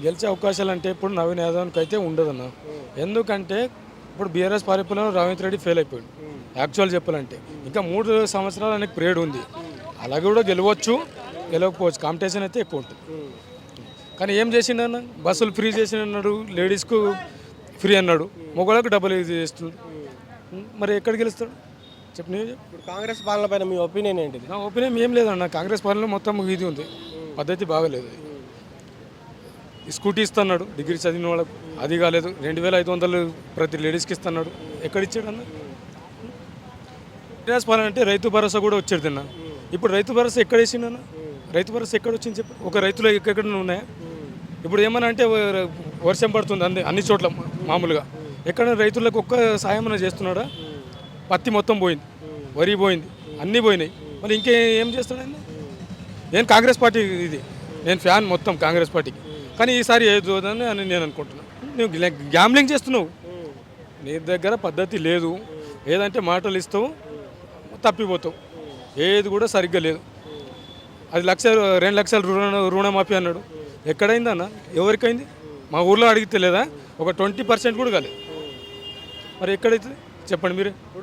గెలిచే అవకాశాలు అంటే ఇప్పుడు నవీన్ యాదవ్కి అయితే ఉండదన్న. ఎందుకంటే ఇప్పుడు బీఆర్ఎస్ పరిపాలనలో రేవంత్ రెడ్డి ఫెయిల్ అయిపోయాడు. యాక్చువల్ చెప్పాలంటే ఇంకా 3 సంవత్సరాలు ఆయనకు పీరియడ్ ఉంది. అలాగే కూడా గెలవచ్చు, గెలవకపోవచ్చు. కాంపిటీషన్ అయితే ఎక్కువ ఉంటుంది. కానీ ఏం చేసిండన్న? బస్సులు ఫ్రీ చేసినాడు, లేడీస్కు ఫ్రీ అన్నాడు, మొగోళ్ళకు డబ్బులు ఇది చేస్తుంది. మరి ఎక్కడ గెలుస్తాడు చెప్పు? నేను ఇప్పుడు కాంగ్రెస్ పాలన పైన మీ ఒపీనియన్ ఏంటిది? నా ఒపీనియన్ ఏం లేదన్న. కాంగ్రెస్ పాలన మొత్తం ఇది ఉంది, పద్ధతి బాగలేదు. స్కూటీ ఇస్తున్నాడు డిగ్రీ చదివిన వాళ్ళకు, అది కాలేదు. 2500 ప్రతి లేడీస్కి ఇస్తున్నాడు, ఎక్కడిచ్చాడన్న? టీఆర్ఎస్ పాలన అంటే రైతు భరోసా కూడా వచ్చేది తిన్నా. ఇప్పుడు రైతు భరోసా ఎక్కడ వేసిండన్న? రైతు భరోసా ఎక్కడ వచ్చింది చెప్పు? ఒక రైతులు ఎక్కడ ఉన్నాయా? ఇప్పుడు ఏమన్నా అంటే వర్షం పడుతుంది అన్ని చోట్ల మామూలుగా. ఎక్కడ రైతులకు ఒక్క సాయం చేస్తున్నాడా? పత్తి మొత్తం పోయింది, వరి పోయింది, అన్నీ పోయినాయి. మళ్ళీ ఇంకేం చేస్తాడండి? నేను కాంగ్రెస్ పార్టీ ఇది, నేను ఫ్యాన్ మొత్తం కాంగ్రెస్ పార్టీకి. కానీ ఈసారి ఏది చూద్దని అని నేను అనుకుంటున్నాను. నువ్వు గ్యాంబ్లింగ్ చేస్తున్నావు, నీ దగ్గర పద్ధతి లేదు. ఏదంటే మాటలు ఇస్తావు, తప్పిపోతావు. ఏది కూడా సరిగ్గా లేదు. అది 2 లక్షల రుణమాఫీ అన్నాడు, ఎక్కడైందన్న? ఎవరికైంది? మా ఊర్లో అడిగితే లేదా? ఒక 20% కూడా కాలేదు. మరి ఎక్కడైతుంది చెప్పండి మీరే.